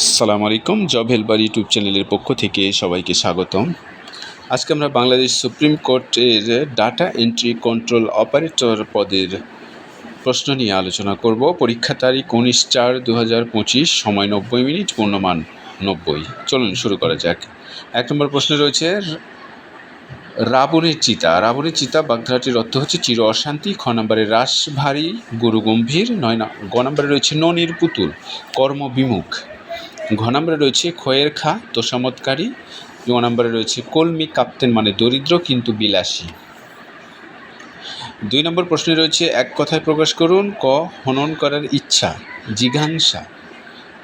আসসালামু আলাইকুম। Job helper YouTube চ্যানেলের পক্ষ থেকে সবাইকে স্বাগতম। আজকে আমরা বাংলাদেশ সুপ্রিম কোর্টের ডাটা এন্ট্রি কন্ট্রোল অপারেটর পদের প্রশ্ন নিয়ে আলোচনা করব। পরীক্ষা তারিখ 19/4/2025, সময় 90 মিনিট, পূর্ণমান 90। চলুন শুরু করা যাক। 1 নম্বর প্রশ্নে রয়েছে রাবণের চিতা। রাবণের চিতা বাগধারাটির অর্থ হচ্ছে চির অশান্তি। খ নম্বরে রাস ভারী, গুরু গম্ভীর। গ নম্বরে রয়েছে ননির পুতুল, কর্মবিমুখ। ঘ নম্বরে রয়েছে খয়ের খা, তোষামতকারী। গ নম্বরে রয়েছে কলমি কাপ্তেন মানে দরিদ্র কিন্তু বিলাসী। 2 নম্বর প্রশ্নে রয়েছে এক কথায় প্রকাশ করুন। ক হনন করার ইচ্ছা, জিঘাংসা।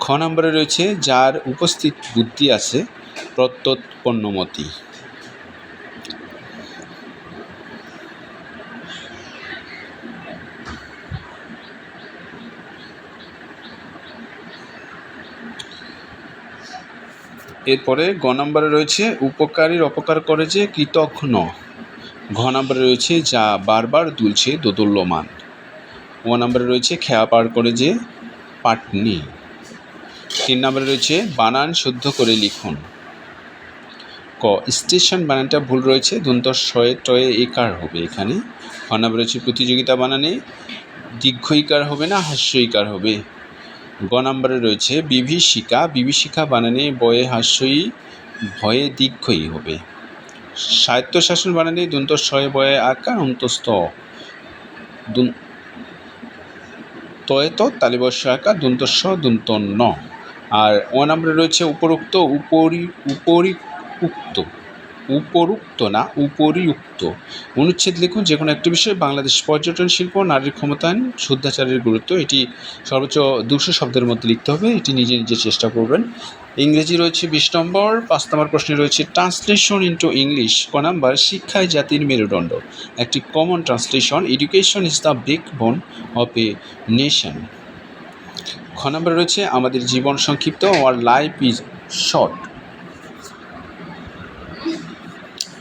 খ নম্বরে রয়েছে যার উপস্থিত বুদ্ধি আছে, প্রত্যুৎপন্নমতি। এরপরে গ নম্বরে রয়েছে উপকারীর অপকার করে যে কৃতঘ্ন। ঘ নম্বরে রয়েছে যা বারবার দুলছে দোদুল্যমান। ও নম্বরে রয়েছে খেয়া পার করে যে পাটনি। 3 নম্বরে রয়েছে বানান শুদ্ধ করে লিখুন। ক স্টেশন বানানটা ভুল রয়েছে, দন্ত শয়ে টয়ে একার হবে এখানে। খ নম্বরে রয়েছে প্রতিযোগিতা বানানে দীর্ঘইকার হবে না হাস্যইকার হবে। গ নম্বরে রয়েছে বিভীষিকা, বিভীষিকা বানানে বয়ে হাস্যই ভয়ে দীর্ঘই হবে। স্বায়ত্তশাসন বানানে দন্ত শয়ে বয়ে আকার অন্তস্থ তয়ে তো তালিবস্য আকার দন্ত স দন্ত ন। আর ও নম্বরে রয়েছে উপরুক্ত, উপরিউক্ত। অনুচ্ছেদ লিখুন। যে কোনো একটি বিষয়ে বাংলাদেশ পর্যটন শিল্প, নারীর ক্ষমতায়ন, শুদ্ধাচারের গুরুত্ব। এটি সর্বোচ্চ 200 শব্দের মধ্যে লিখতে হবে। এটি নিজে নিজে চেষ্টা করবেন। ইংরেজি রয়েছে 20 নম্বর। 5 নম্বর প্রশ্নে রয়েছে ট্রান্সলেশন ইন্টু ইংলিশ। ক নাম্বার শিক্ষায় জাতির মেরুদণ্ড। একটি common translation, education is the backbone of a nation. খ নম্বরে রয়েছে আমাদের জীবন সংক্ষিপ্ত, আওয়ার লাইফ ইজ শর্ট।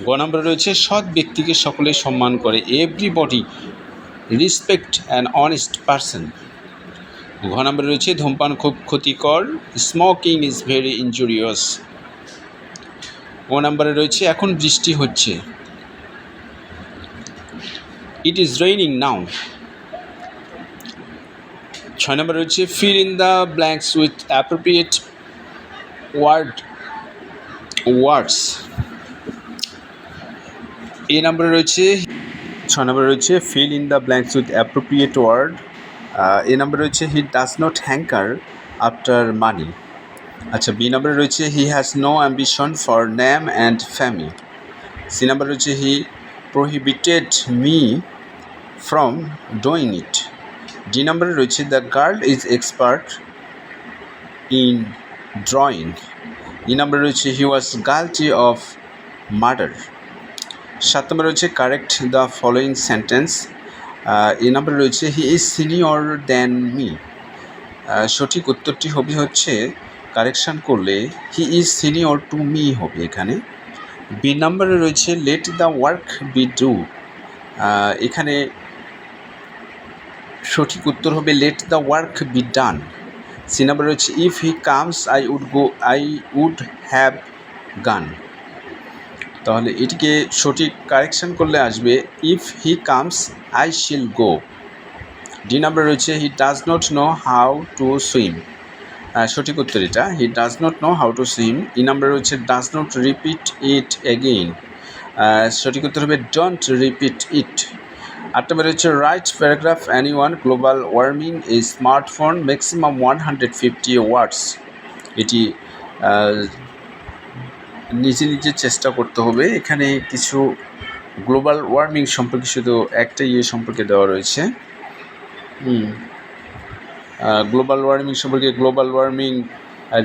গ নম্বরে রয়েছে সৎ ব্যক্তিকে সকলে সম্মান করে, everybody respect an honest person. ঘ নম্বরে রয়েছে ধূমপান খুব ক্ষতিকর, স্মোকিং ইজ ভেরি ইনজুরিয়াস। ও নম্বরে রয়েছে এখন বৃষ্টি হচ্ছে, ইট ইজ রেইনিং নাও। 6 নম্বরে রয়েছে fill in the blanks with appropriate words. A নম্বরে রয়েছে 6 নম্বরে রয়েছে fill in the blanks with appropriate word. A নম্বরে রয়েছে he does not hanker after money. আচ্ছা, বি নম্বরে রয়েছে he has no ambition for name and fame. C নম্বরে রয়েছে he prohibited me from doing it. D নম্বরে রয়েছে the girl is expert in drawing. E নম্বরে রয়েছে হি ওয়াজ গালটি অফ মার্ডার। 7 নম্বরে রয়েছে correct the following sentence. A নম্বরে রয়েছে he is senior than me. সঠিক উত্তরটি হবে হচ্ছে কারেকশান করলে he is senior to me হবে এখানে। বি নম্বরে রয়েছে let the work be do. এখানে সঠিক উত্তর হবে let the work be done. C নম্বরে রয়েছে if he comes I would have gone. তাহলে এটিকে সঠিক কারেকশান করলে আসবে ইফ হি কামস আই শিল গো। ডি নাম্বার রয়েছে he does not know how to swim. সঠিক উত্তর এটা, he does not know how to swim. E number রয়েছে does not repeat it again. সঠিক উত্তর হবে ডোন্ট রিপিট ইট। 8 নম্বর রয়েছে write paragraph any one global warming a smartphone maximum 150 watts. এটি নিজে নিজে চেষ্টা করতে হবে। এখানে কিছু গ্লোবাল ওয়ার্মিং সম্পর্কে শুধু একটা সম্পর্কে দেওয়া রয়েছে। গ্লোবাল ওয়ার্মিং সম্পর্কে global warming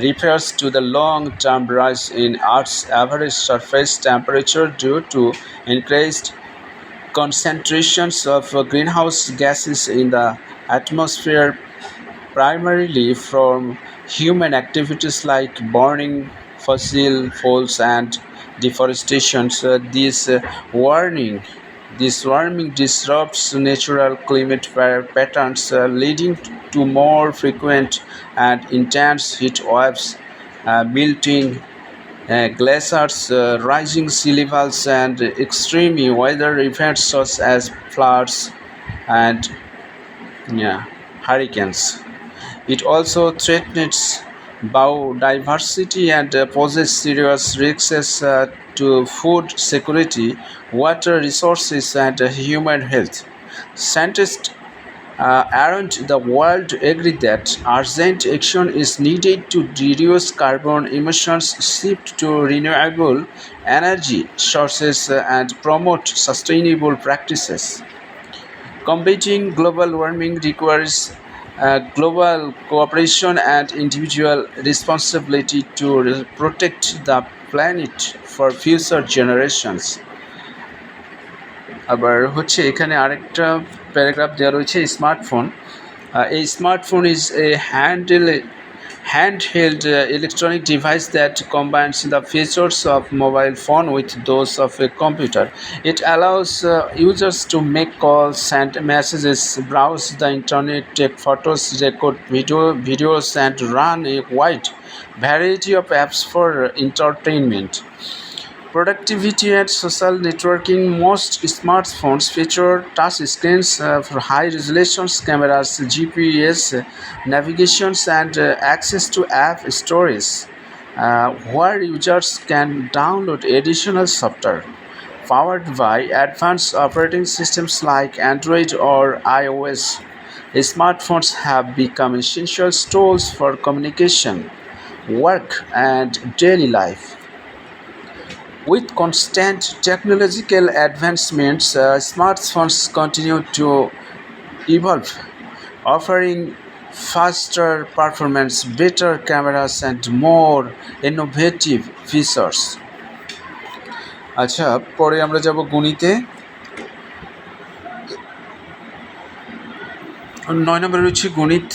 refers to the long-term rise in Earth's average surface temperature due to increased concentrations of greenhouse gases in the atmosphere, primarily from human activities like burning fossil fuels and deforestation. So this warning This warming disrupts natural climate patterns, leading to more frequent and intense heat waves, melting glaciers, rising sea levels, and extreme weather events such as floods and yeah, hurricanes. It also threatens biodiversity and poses serious risks to food security, water resources, and human health. Scientists around the world agree that urgent action is needed to reduce carbon emissions, shift to renewable energy sources, and promote sustainable practices. Combating global warming requires global cooperation and individual responsibility to protect the planet for future generations. আবার হচ্ছে এখানে আরেকটা paragraph দেওয়া রয়েছে smartphone. A smartphone is a handheld electronic device that combines the features of mobile phone with those of a computer. It allows users to make calls, send messages, browse the internet, take photos, record videos, and run a wide variety of apps for entertainment. Productivity and social networking. Most smartphones feature touch screens for high resolution cameras, GPS, navigations, and access to app storage, where users can download additional software. Powered by advanced operating systems like Android or iOS, smartphones have become essential tools for communication, work, and daily life. With constant technological advancements, smartphones continue to evolve, offering faster performance, better cameras, and more innovative features. আচ্ছা, পরে আমরা যাব গণিতে। 9 নম্বরে রয়েছে গণিত।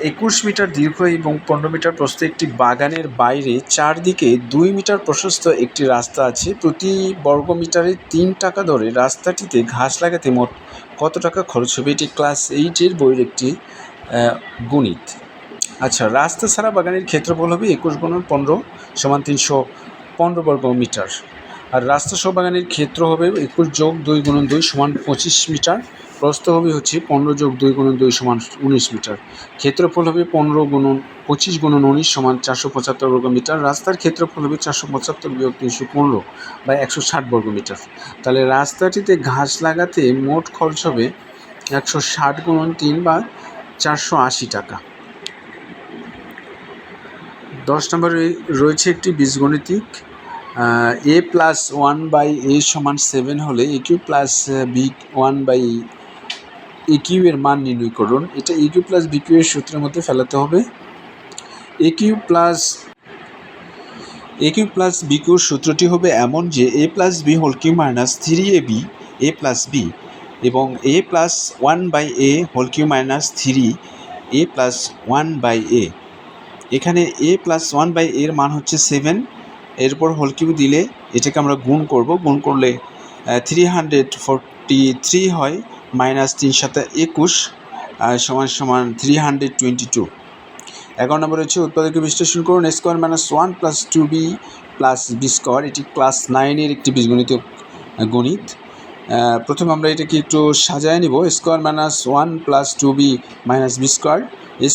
21 metre দীর্ঘ এবং 15 মিটার প্রস্থ একটি বাগানের বাইরে চারদিকে 2 মিটার প্রশস্ত একটি রাস্তা আছে। প্রতি বর্গ মিটারে 3 টাকা দরে রাস্তাটিতে ঘাস লাগাতে মোট কত টাকা খরচ হবে? এটি ক্লাস 8-এর বইয়ের একটি গণিত। আচ্ছা, রাস্তা ছাড়া বাগানের ক্ষেত্রফল হবে 21 × 15 = 315 বর্গ মিটার। আর রাস্তা সহ বাগানের ক্ষেত্র হবে 21 + 2 × 2 = 25 মিটার। প্রস্থ হবে হচ্ছে 15 + 2 × 2 = 19 মিটার। ক্ষেত্রফল হবে 25 × 19 = 475 বর্গ মিটার। রাস্তার ক্ষেত্রফল হবে 475 - 315 বা 160 বর্গ মিটার। তাহলে রাস্তাটিতে ঘাস লাগাতে মোট খরচ হবে 160 × 3 বা 480 টাকা। 10 নম্বরে রয়েছে একটি বীজগণিতিক। a + 1/a = 7 হলে a³ + b1/aq এর মান নির্ণয় করুন। এটা a³ + bq এর সূত্রের মধ্যে ফেলাতে হবে। a³ + bq সূত্রটি হবে এমন যে a + b whole cube minus 3ab a + b এবং a + 1/a whole cube minus 3a + 1/a। এখানে a + 1/a এর মান হচ্ছে 7, এরপর হোল কিউব দিলে এটাকে আমরা গুণ করব। গুণ করলে 343 হয়, -3 × 7 = 21 = 322। 11 নম্বর হচ্ছে উৎপাদকে বিশ্লেষণ করুন। a² - 1 + 2b + b²। এটি ক্লাস 9-এর একটি বীজগণিত গণিত। প্রথমে আমরা এটাকে একটু সাজায় নিব। a² - 1 + 2b - b²।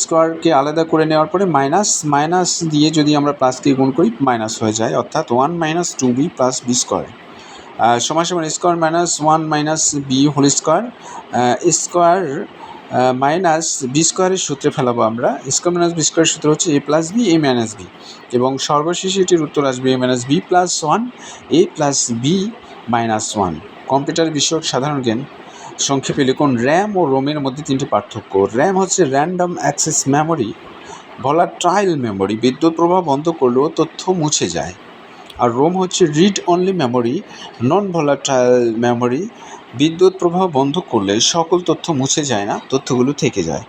স্কোয়ারকে আলাদা করে নেওয়ার পরে মাইনাস দিয়ে যদি আমরা প্লাসকে গুণ করি মাইনাস হয়ে যায়, অর্থাৎ 1 - 2b + b² সমান a² - 1 - b whole square. Square minus B স্কোয়ারের সূত্রে ফেলাবো আমরা। স্কোয়ার - b² সূত্র হচ্ছে a + b a - b এবং সর্বশেষে এটির উত্তর আসবে a - b + 1 a + b - 1। Computer বিষয়ক সাধারণ জ্ঞান। সংক্ষেপে লিখুন। র্যাম ও রোমের মধ্যে 3টি পার্থক্য। র্যাম হচ্ছে random access memory, volatile memory, বিদ্যুৎ প্রবাহ বন্ধ করলেও তথ্য মুছে যায়। আর রোম হচ্ছে রিড অনলি মেমোরি, নন ভলাটাইল মেমোরি, বিদ্যুৎ প্রবাহ বন্ধ করলে সকল তথ্য মুছে যায় না, তথ্যগুলো থেকে যায়।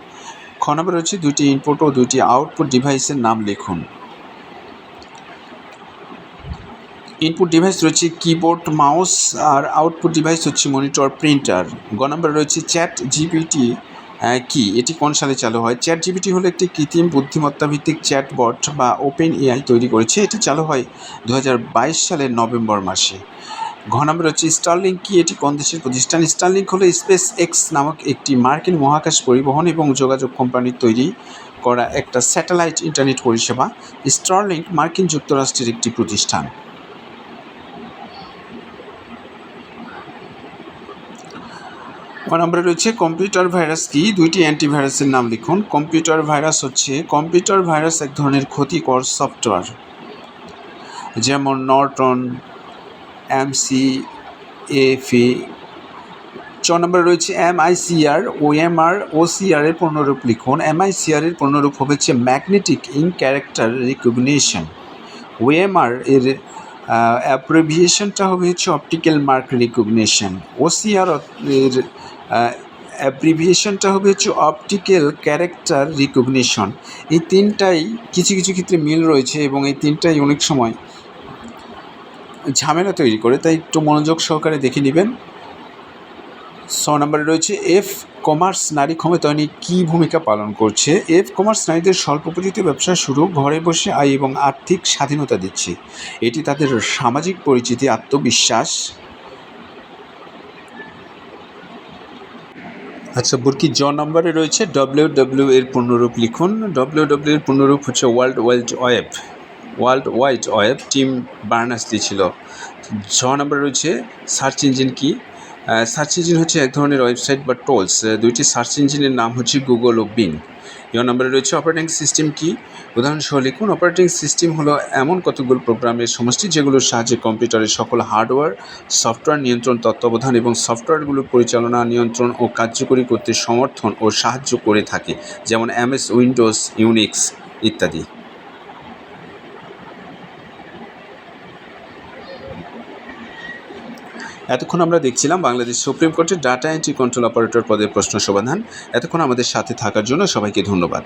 খ নম্বর হচ্ছে 2টি ইনপুট ও 2টি আউটপুট ডিভাইসের নাম লিখুন। ইনপুট ডিভাইস রয়েছে কিবোর্ড, মাউস, আর আউটপুট ডিভাইস হচ্ছে মনিটর, প্রিন্টার। গ নম্বরে রয়েছে চ্যাট জিপিটি কি, এটি কোন সালে চালু হয়? চ্যাট জিপিটি হলো একটি কৃত্রিম বুদ্ধিমত্তা ভিত্তিক চ্যাটবট বা ওপেন এআই তৈরি করেছে। এটি চালু হয় 2022 সালের নভেম্বর মাসে। ঘ নম্বরে হচ্ছে স্টারলিংক কি, এটি কোন দেশের প্রতিষ্ঠান? স্টারলিংক হলো স্পেস এক্স নামক একটি মার্কিন মহাকাশ পরিবহন এবং যোগাযোগ কোম্পানির তৈরি করা একটা স্যাটেলাইট ইন্টারনেট পরিষেবা। স্টারলিংক মার্কিন যুক্তরাষ্ট্রের একটি প্রতিষ্ঠান। ক নম্বরে রয়েছে কম্পিউটার ভাইরাস কি, দুইটি অ্যান্টিভাইরাসের নাম লিখুন। কম্পিউটার ভাইরাস হচ্ছে, কম্পিউটার ভাইরাস এক ধরনের ক্ষতিকর সফটওয়্যার যেমন নর্টন, এমসিএফি। চ নম্বরে রয়েছে এমআইসিআর, ওএমআর, ওসিআর এর পূর্ণরূপ লিখুন। এমআইসিআর এর পূর্ণরূপ হচ্ছে magnetic in character recognition. OMR এর অ্যাব্রিভিয়েশনটা হচ্ছে অপটিক্যাল মার্ক রিকগনিশন। ওসিআর এর অ্যাব্রিভিয়েশনটা হচ্ছে অপটিক্যাল ক্যারেক্টার রিকগনিশন। এই তিনটাই কিছু কিছু ক্ষেত্রে মিল রয়েছে এবং এই তিনটাই অনেক সময় ঝামেলা তৈরি করে, তাই একটু মনোযোগ সহকারে দেখে নেবেন। ছ নম্বরে রয়েছে এফ কমার্স নারী ক্ষমতায়নে কী ভূমিকা পালন করছে? এফ কমার্স নারীদের স্বল্প পুঁজিতে ব্যবসা শুরু, ঘরে বসে আয় এবং আর্থিক স্বাধীনতা দিচ্ছে। এটি তাদের সামাজিক পরিচিতি, আত্মবিশ্বাস। আচ্ছা বুরকি জ নম্বরে রয়েছে ডব্লিউ এর পূর্ণরূপ লিখুন। ডব্লিউ এর পূর্ণরূপ হচ্ছে world wide web. Team Berners-Lee ছিল। ঝ নম্বরে রয়েছে সার্চ ইঞ্জিন কি? সার্চ ইঞ্জিন হচ্ছে এক ধরনের ওয়েবসাইট বা টুলস। দুইটি সার্চ ইঞ্জিনের নাম হচ্ছে গুগল ও বিং। ই নম্বরে রয়েছে অপারেটিং সিস্টেম কি? উদাহরণসহ লিখুন। অপারেটিং সিস্টেম হলো এমন কতগুলো প্রোগ্রামের সমষ্টি যেগুলোর সাহায্যে কম্পিউটারের সকল হার্ডওয়্যার, সফটওয়্যার নিয়ন্ত্রণ, তত্ত্বাবধান এবং সফটওয়্যারগুলোর পরিচালনা, নিয়ন্ত্রণ ও কার্যকরী করতে সমর্থন ও সাহায্য করে থাকে, যেমন এমএস, উইন্ডোজ, ইউনিক্স ইত্যাদি। এতক্ষণ আমরা দেখছিলাম বাংলাদেশ সুপ্রিম কোর্টের ডাটা এন্ট্রি কন্ট্রোল অপারেটর পদের প্রশ্ন সমাধান। এতক্ষণ আমাদের সাথে থাকার জন্য সবাইকে ধন্যবাদ।